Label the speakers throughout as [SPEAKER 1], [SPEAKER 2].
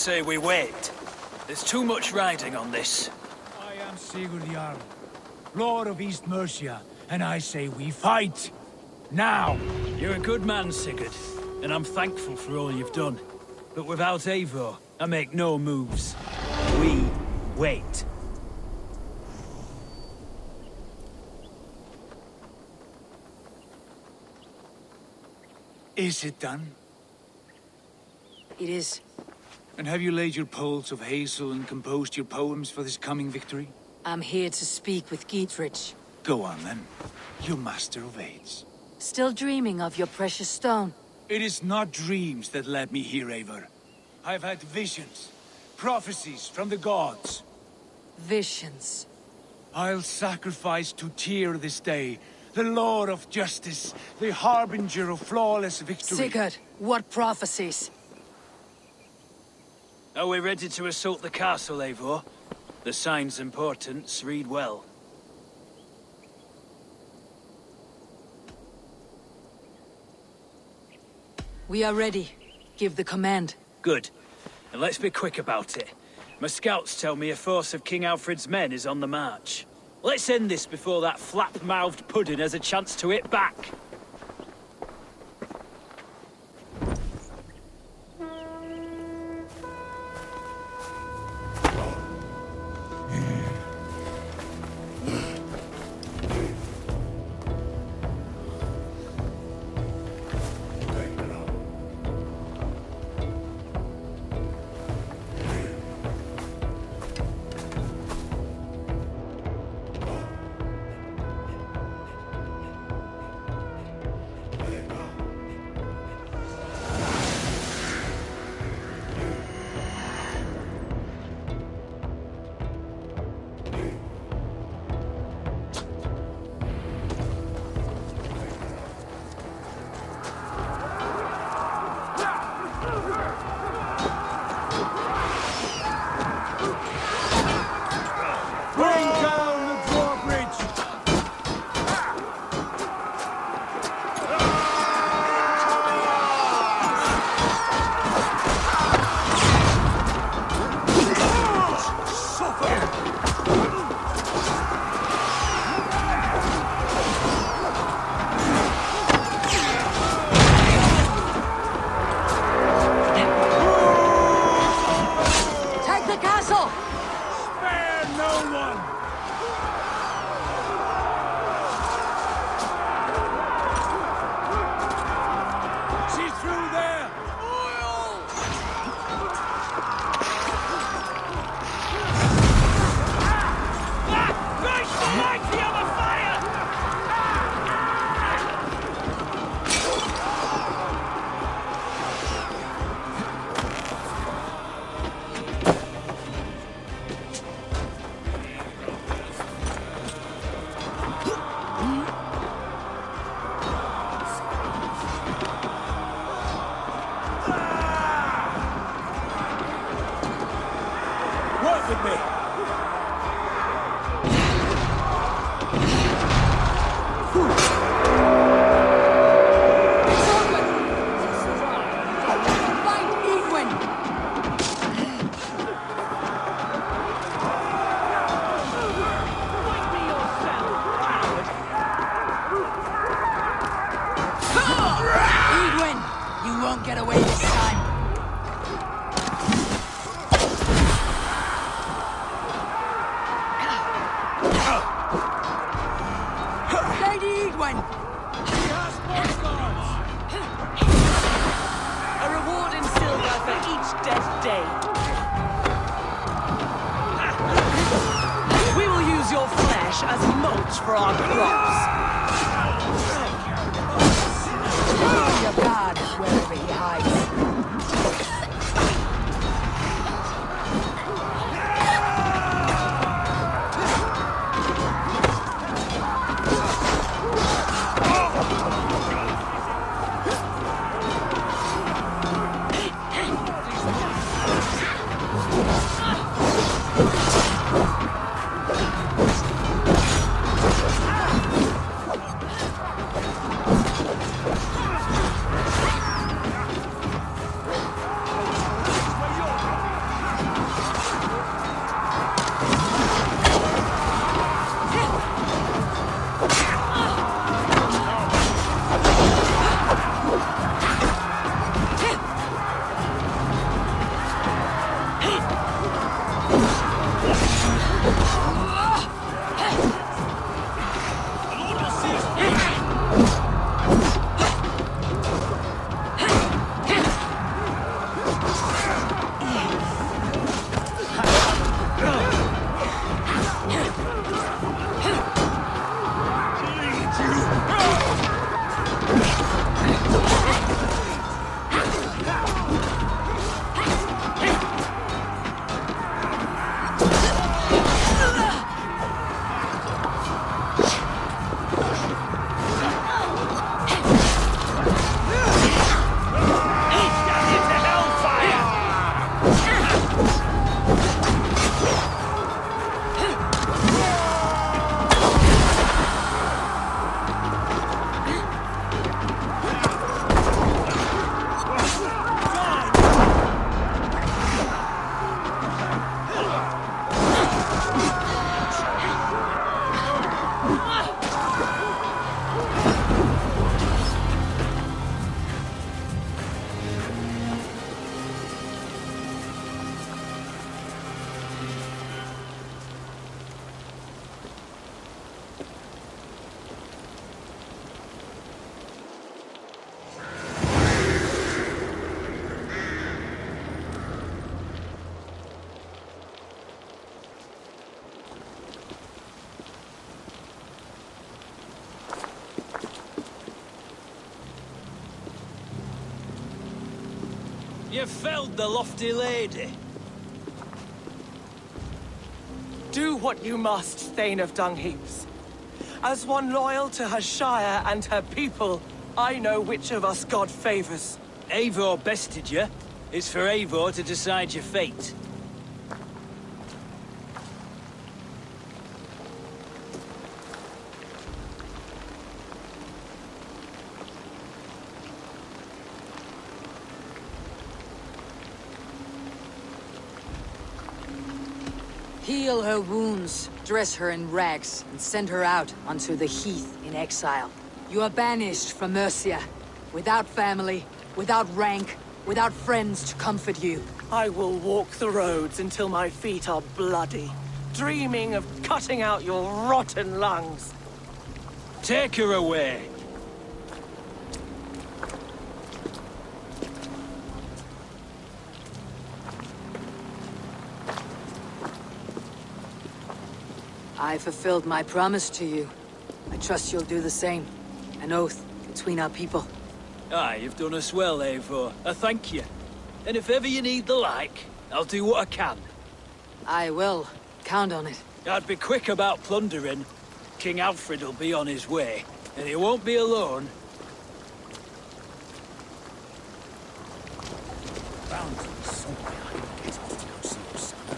[SPEAKER 1] say we wait. There's too much riding on this.
[SPEAKER 2] I am Sigurd Jarl, Lord of East Mercia, and I say we fight! Now!
[SPEAKER 1] You're a good man, Sigurd, and I'm thankful for all you've done. But without Eivor, I make no moves. We wait.
[SPEAKER 2] Is it done?
[SPEAKER 3] It is.
[SPEAKER 2] And have you laid your poles of hazel and composed your poems for this coming victory?
[SPEAKER 3] I'm here to speak with Gietrich.
[SPEAKER 2] Go on then, you master of aids.
[SPEAKER 3] Still dreaming of your precious stone?
[SPEAKER 2] It is not dreams that led me here, Eivor. I've had visions, prophecies from the gods.
[SPEAKER 3] Visions.
[SPEAKER 2] I'll sacrifice to Tyr this day, the Lord of Justice, the harbinger of flawless victory.
[SPEAKER 3] Sigurd, what prophecies?
[SPEAKER 1] Are we ready to assault the castle, Eivor? The sign's importance, read well.
[SPEAKER 3] We are ready. Give the command.
[SPEAKER 1] Good. And let's be quick about it. My scouts tell me a force of King Alfred's men is on the march. Let's end this before that flap-mouthed pudding has a chance to hit back.
[SPEAKER 3] Get away this time. Lady Edwin!
[SPEAKER 2] She has postcards!
[SPEAKER 4] A reward in silver for each dead day. We will use your flesh as mulch for our crops.
[SPEAKER 3] Your guard wherever he hides.
[SPEAKER 1] You've felled the lofty lady.
[SPEAKER 4] Do what you must, Thane of Dungheaps. As one loyal to her shire and her people, I know which of us God favors.
[SPEAKER 1] Eivor bested you. It's for Eivor to decide your fate.
[SPEAKER 3] Heal her wounds, dress her in rags, and send her out onto the heath in exile. You are banished from Mercia, without family, without rank, without friends to comfort you.
[SPEAKER 4] I will walk the roads until my feet are bloody, dreaming of cutting out your rotten lungs.
[SPEAKER 1] Take her away.
[SPEAKER 3] I fulfilled my promise to you. I trust you'll do the same. An oath between our people.
[SPEAKER 1] Aye, you've done us well, Eivor. I thank you. And if ever you need the like, I'll do what I can.
[SPEAKER 3] I will. Count on it.
[SPEAKER 1] I'd be quick about plundering. King Alfred will be on his way, and he won't be alone.
[SPEAKER 2] Bound to be somewhere I can get off to go see your son.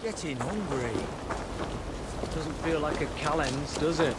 [SPEAKER 5] Getting hungry. Doesn't feel like a Callens, does it?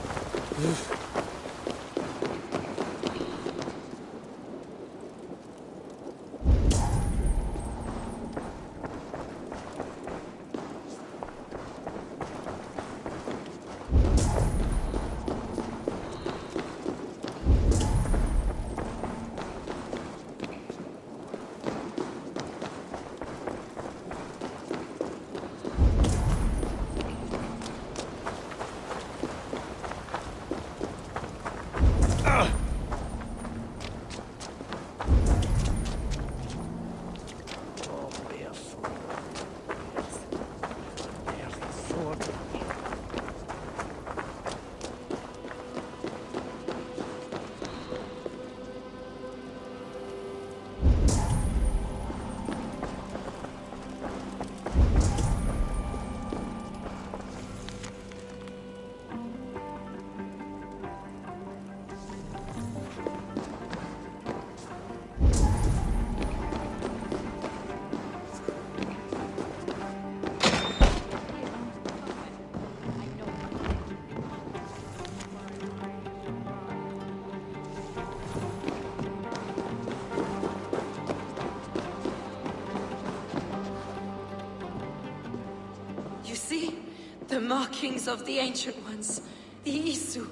[SPEAKER 6] The markings of the Ancient Ones. The Isu.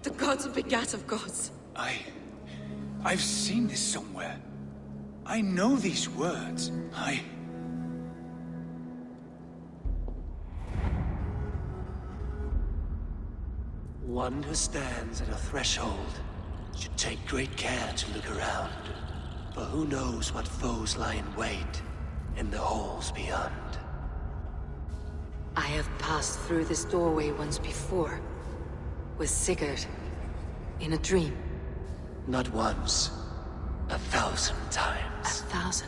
[SPEAKER 6] The gods begat of gods.
[SPEAKER 2] I've seen this somewhere. I know these words.
[SPEAKER 7] One who stands at a threshold should take great care to look around, for who knows what foes lie in wait in the halls beyond.
[SPEAKER 3] I have passed through this doorway once before. With Sigurd. In a dream.
[SPEAKER 7] Not once, 1,000
[SPEAKER 3] A
[SPEAKER 7] times.
[SPEAKER 3] 1,000.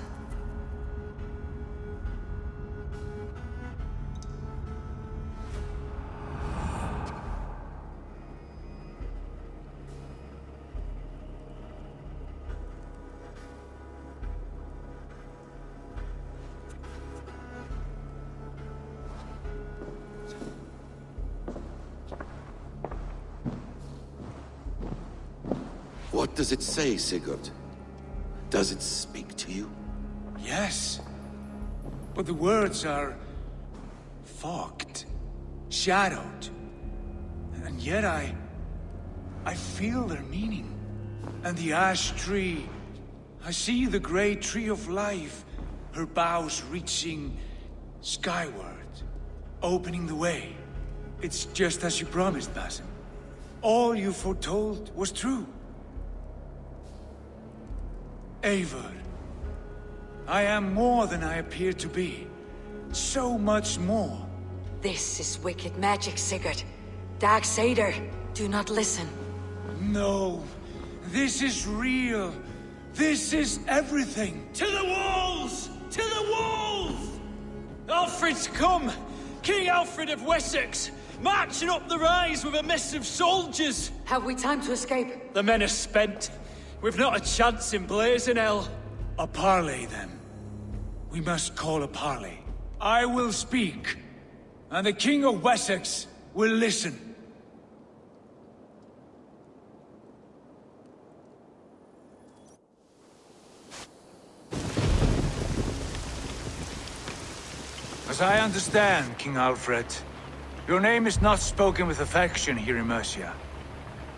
[SPEAKER 8] What does it say, Sigurd? Does it speak to you?
[SPEAKER 2] Yes. But the words are... fogged. Shadowed. And yet I feel their meaning. And the ash tree... I see the great tree of life, her boughs reaching skyward, opening the way. It's just as you promised, Basim. All you foretold was true. Eivor, I am more than I appear to be. So much more.
[SPEAKER 3] This is wicked magic, Sigurd. Darksader, do not listen.
[SPEAKER 2] No, this is real. This is everything.
[SPEAKER 1] To the walls! To the walls! Alfred's come! King Alfred of Wessex! Marching up the rise with a mess of soldiers!
[SPEAKER 3] Have we time to escape?
[SPEAKER 1] The men are spent. We've not a chance in blazing hell.
[SPEAKER 2] A parley, then. We must call a parley. I will speak, and the King of Wessex will listen. As I understand, King Alfred, your name is not spoken with affection here in Mercia.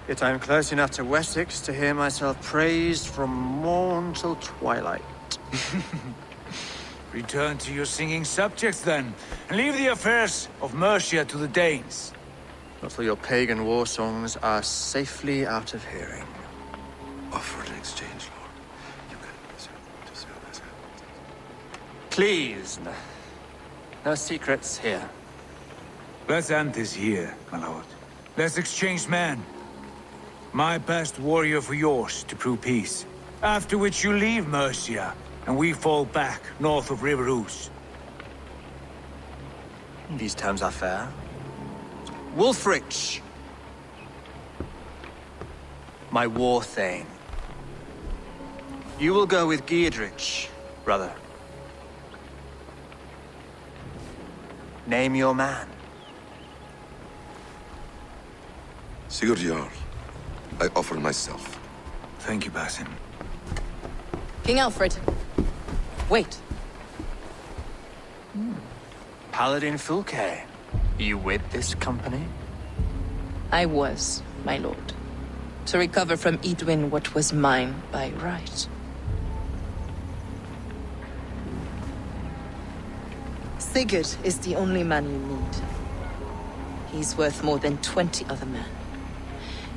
[SPEAKER 5] Yet I am close enough to Wessex to hear myself praised from morn till twilight.
[SPEAKER 2] Return to your singing subjects, then, and leave the affairs of Mercia to the Danes.
[SPEAKER 5] Not till your pagan war songs are safely out of hearing.
[SPEAKER 8] Offer an exchange, Lord. You can...
[SPEAKER 5] Please, no secrets here.
[SPEAKER 2] Let's end this here, my lord. Let's exchange men. My best warrior for yours to prove peace. After which you leave Mercia, and we fall back north of River Ouse.
[SPEAKER 5] These terms are fair. Wulfrich! My war thane. You will go with Geodrich, brother. Name your man.
[SPEAKER 8] Sigurd Jarl, I offer myself.
[SPEAKER 2] Thank you, Basim.
[SPEAKER 6] King Alfred. Wait.
[SPEAKER 5] Paladin Fulke. You with this company?
[SPEAKER 6] I was, my lord. To recover from Edwin what was mine by right. Sigurd is the only man you need. He's worth more than 20 other men.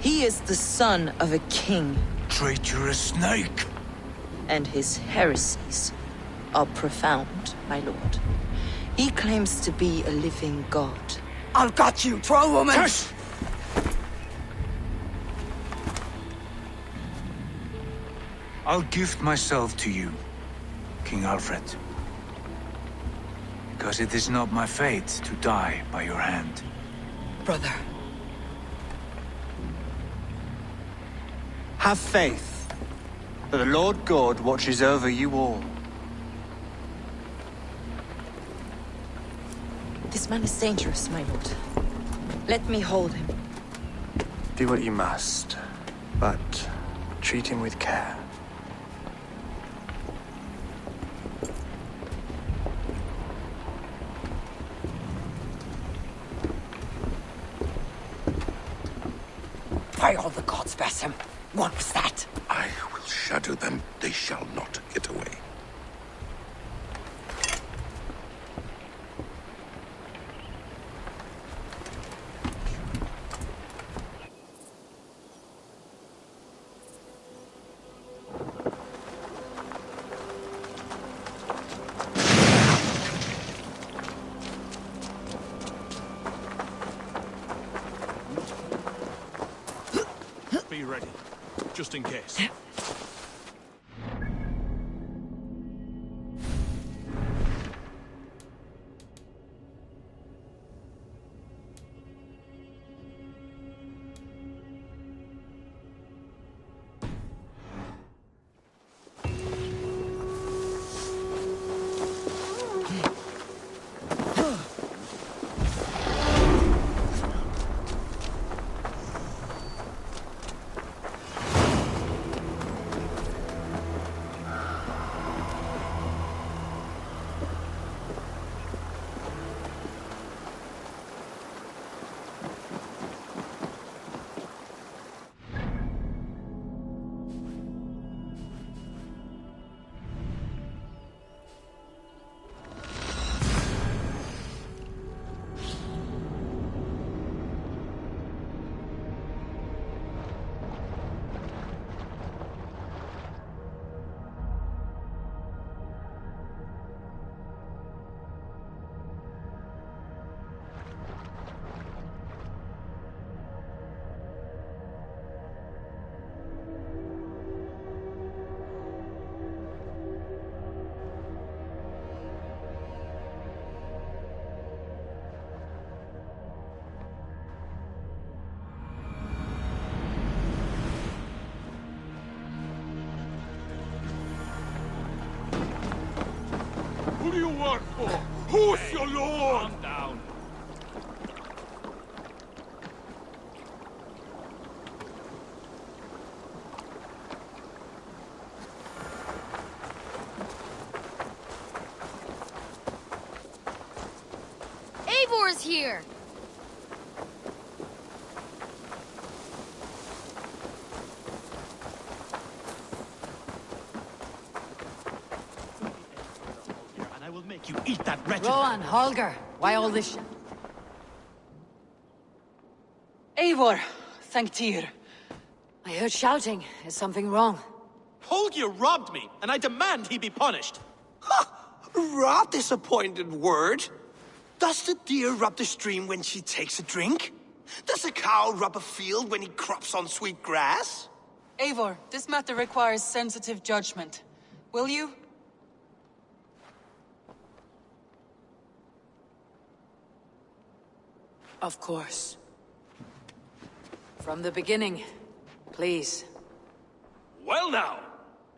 [SPEAKER 6] He is the son of a king.
[SPEAKER 2] Traitorous snake!
[SPEAKER 6] And his heresies are profound, my lord. He claims to be a living god.
[SPEAKER 3] I'll got you, troll woman!
[SPEAKER 2] Tush! I'll gift myself to you, King Alfred. Because it is not my fate to die by your hand.
[SPEAKER 3] Brother.
[SPEAKER 5] Have faith that the Lord God watches over you all.
[SPEAKER 6] This man is dangerous, my lord. Let me hold him.
[SPEAKER 5] Do what you must, but treat him with care.
[SPEAKER 3] By all the gods, Basim. What was that?
[SPEAKER 8] I will shadow them. They shall not get away.
[SPEAKER 9] Be ready, just in case. do you work for? Who's your lord?
[SPEAKER 1] Calm down.
[SPEAKER 10] Eivor's here!
[SPEAKER 9] And I will make you eat that wretched...
[SPEAKER 3] Rowan, Holger, why all this shit?
[SPEAKER 4] Eivor, thank Tyr.
[SPEAKER 3] I heard shouting. Is something wrong?
[SPEAKER 11] Holger robbed me, and I demand he be punished.
[SPEAKER 7] Rot this appointed word. Does the deer rub the stream when she takes a drink? Does a cow rub a field when he crops on sweet grass?
[SPEAKER 12] Eivor, this matter requires sensitive judgment. Will you?
[SPEAKER 3] Of course. From the beginning, please.
[SPEAKER 13] Well now,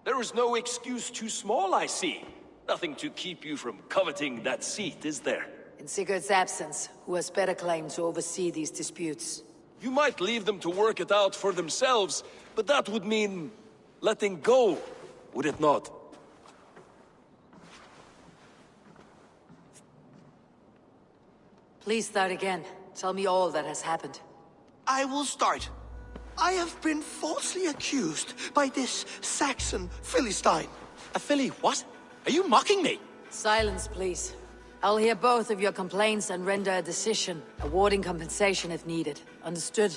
[SPEAKER 13] there is no excuse too small, I see. Nothing to keep you from coveting that seat, is there?
[SPEAKER 3] In Sigurd's absence, who has better claim to oversee these disputes?
[SPEAKER 13] You might leave them to work it out for themselves, but that would mean letting go, would it not?
[SPEAKER 3] Please start again. Tell me all that has happened.
[SPEAKER 7] I will start. I have been falsely accused by this Saxon Philistine.
[SPEAKER 11] A Philly what? Are you mocking me?
[SPEAKER 3] Silence, please. I'll hear both of your complaints and render a decision, awarding compensation if needed. Understood?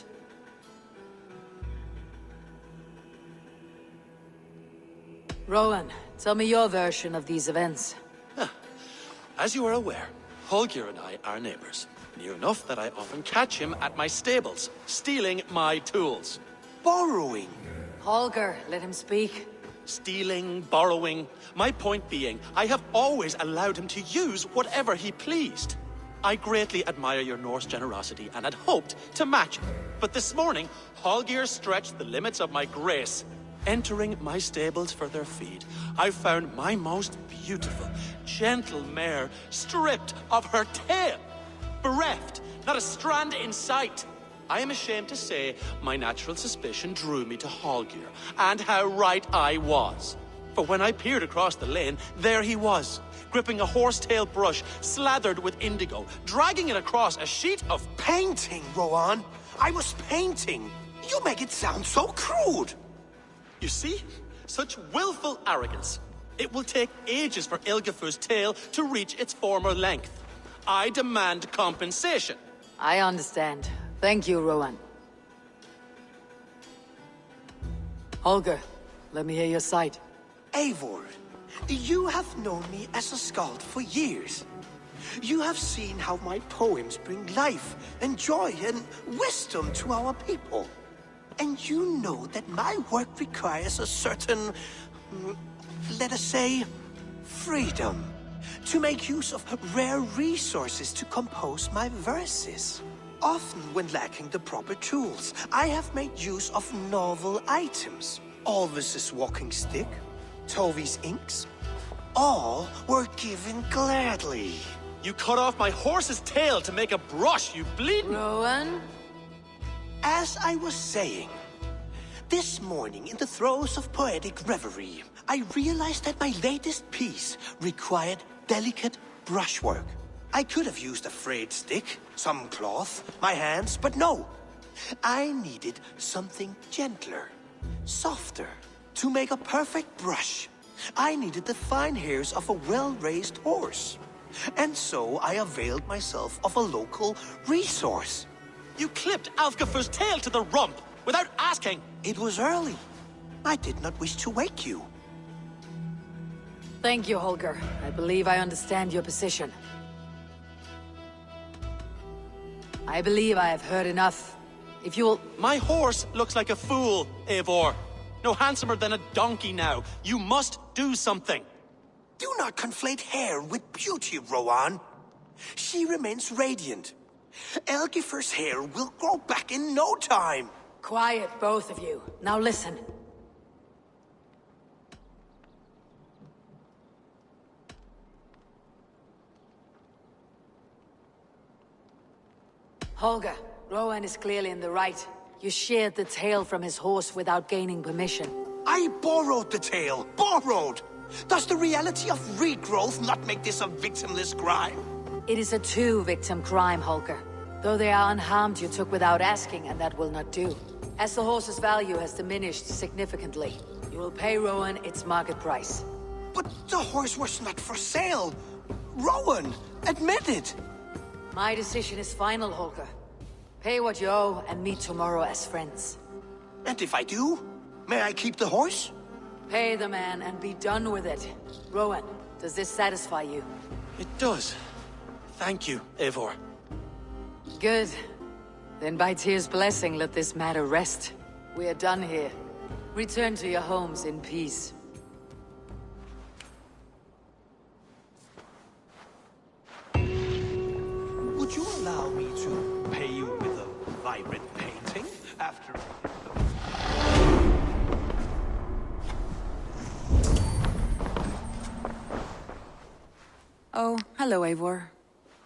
[SPEAKER 3] Rowan, tell me your version of these events.
[SPEAKER 11] As you are aware, Holger and I are neighbors. Near enough that I often catch him at my stables, stealing my tools.
[SPEAKER 7] Borrowing.
[SPEAKER 3] Holger, let him speak.
[SPEAKER 11] Stealing, borrowing. My point being, I have always allowed him to use whatever he pleased. I greatly admire your Norse generosity and had hoped to match it. But this morning, Holger stretched the limits of my grace. Entering my stables for their feed, I found my most beautiful, gentle mare stripped of her tail. Bereft, not a strand in sight. I am ashamed to say my natural suspicion drew me to Holger, and how right I was. For when I peered across the lane, there he was, gripping a horsetail brush slathered with indigo, dragging it across a sheet of...
[SPEAKER 7] Painting, Rowan. I was painting. You make it sound so crude.
[SPEAKER 11] You see? Such willful arrogance. It will take ages for Ilgafur's tail to reach its former length. I demand compensation.
[SPEAKER 3] I understand. Thank you, Rowan. Holger, let me hear your side.
[SPEAKER 7] Eivor, you have known me as a skald for years. You have seen how my poems bring life and joy and wisdom to our people. And you know that my work requires a certain, let us say, freedom. To make use of rare resources to compose my verses. Often when lacking the proper tools, I have made use of novel items. Alvis's walking stick, Tovi's inks. All were given gladly.
[SPEAKER 11] You cut off my horse's tail to make a brush, you bleeding...
[SPEAKER 3] Rowan?
[SPEAKER 7] As I was saying, this morning in the throes of poetic reverie, I realized that my latest piece required delicate brushwork. I could have used a frayed stick, some cloth, my hands, but no. I needed something gentler, softer. To make a perfect brush, I needed the fine hairs of a well-raised horse. And so I availed myself of a local resource.
[SPEAKER 11] You clipped Alfgafur's tail to the rump, without asking.
[SPEAKER 7] It was early. I did not wish to wake you.
[SPEAKER 3] Thank you, Holger. I believe I understand your position. I believe I have heard enough. If you will...
[SPEAKER 11] My horse looks like a fool, Eivor. No handsomer than a donkey now. You must do something.
[SPEAKER 7] Do not conflate hair with beauty, Rowan. She remains radiant. Elgifur's hair will grow back in no time.
[SPEAKER 3] Quiet, both of you. Now listen. Holger, Rowan is clearly in the right. You sheared the tail from his horse without gaining permission.
[SPEAKER 7] I borrowed the tail. Borrowed! Does the reality of regrowth not make this a victimless crime?
[SPEAKER 3] It is a two-victim crime, Holger. Though they are unharmed, you took without asking, and that will not do. As the horse's value has diminished significantly, you will pay Rowan its market price.
[SPEAKER 7] But the horse was not for sale. Rowan, admit it.
[SPEAKER 3] My decision is final, Holger. Pay what you owe and meet tomorrow as friends.
[SPEAKER 7] And if I do, may I keep the horse?
[SPEAKER 3] Pay the man and be done with it. Rowan, does this satisfy you?
[SPEAKER 11] It does. Thank you, Eivor.
[SPEAKER 3] Good. Then by Tyr's blessing, let this matter rest. We are done here. Return to your homes in peace.
[SPEAKER 7] Would you allow me to pay you with a vibrant painting after...
[SPEAKER 14] Oh, hello, Eivor.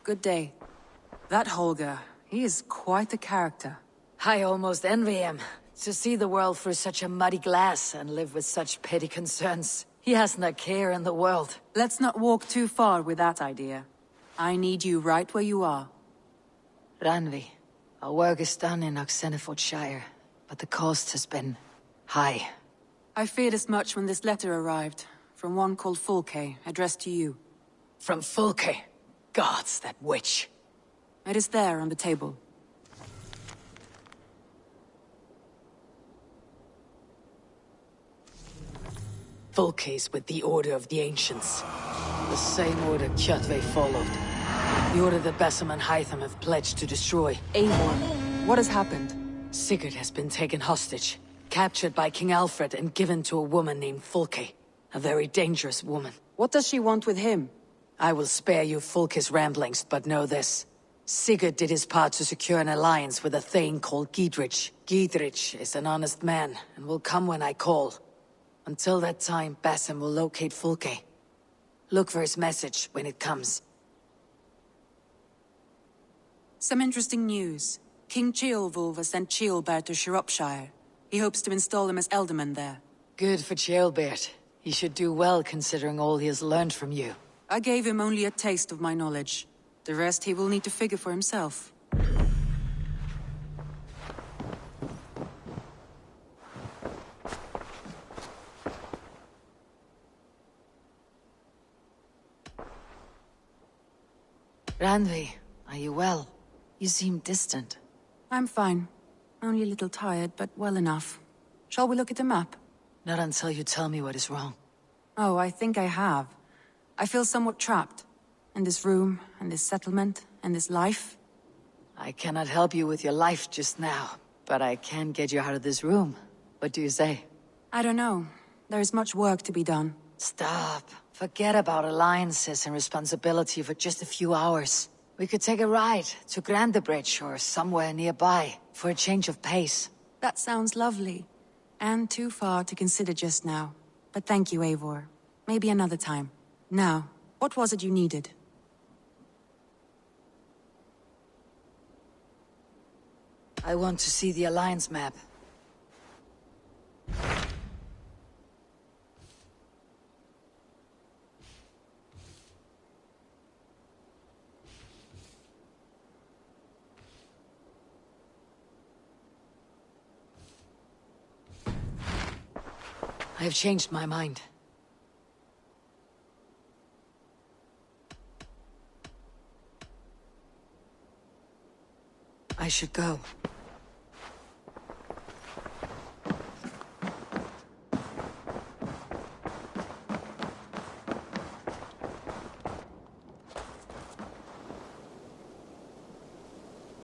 [SPEAKER 14] Good day. That Holger, he is quite the character.
[SPEAKER 3] I almost envy him. To see the world through such a muddy glass and live with such petty concerns. He hasn't a care in the world.
[SPEAKER 14] Let's not walk too far with that idea. I need you right where you are.
[SPEAKER 3] Randvi, our work is done in Oxenefordscire, but the cost has been high.
[SPEAKER 14] I feared as much when this letter arrived, from one called Fulke, addressed to you.
[SPEAKER 3] From Fulke? Gods, that witch.
[SPEAKER 14] It is there on the table.
[SPEAKER 3] Fulke's with the Order of the Ancients. The same order Kjotve followed. The order that Basim and Hytham have pledged to destroy.
[SPEAKER 14] Eivor, what has happened?
[SPEAKER 3] Sigurd has been taken hostage, captured by King Alfred and given to a woman named Fulke. A very dangerous woman.
[SPEAKER 14] What does she want with him?
[SPEAKER 3] I will spare you Fulke's ramblings, but know this. Sigurd did his part to secure an alliance with a thane called Gidrich. Gidrich is an honest man, and will come when I call. Until that time, Basim will locate Fulke. Look for his message when it comes.
[SPEAKER 14] Some interesting news. King Ceolwulf has sent Ceolbert to Shropshire. He hopes to install him as Elderman there.
[SPEAKER 3] Good for Ceolbert. He should do well considering all he has learned from you.
[SPEAKER 14] I gave him only a taste of my knowledge. The rest he will need to figure for himself.
[SPEAKER 3] Randvi, are you well? You seem distant.
[SPEAKER 14] I'm fine. Only a little tired, but well enough. Shall we look at the map?
[SPEAKER 3] Not until you tell me what is wrong.
[SPEAKER 14] Oh, I think I have. I feel somewhat trapped. In this room, and this settlement, and this life.
[SPEAKER 3] I cannot help you with your life just now, but I can get you out of this room. What do you say?
[SPEAKER 14] I don't know. There is much work to be done.
[SPEAKER 3] Stop. Forget about alliances and responsibility for just a few hours. We could take a ride to Grandebridge or somewhere nearby for a change of pace.
[SPEAKER 14] That sounds lovely. And too far to consider just now. But thank you, Eivor. Maybe another time. Now, what was it you needed?
[SPEAKER 3] I want to see the Alliance map. I have changed my mind. I should go.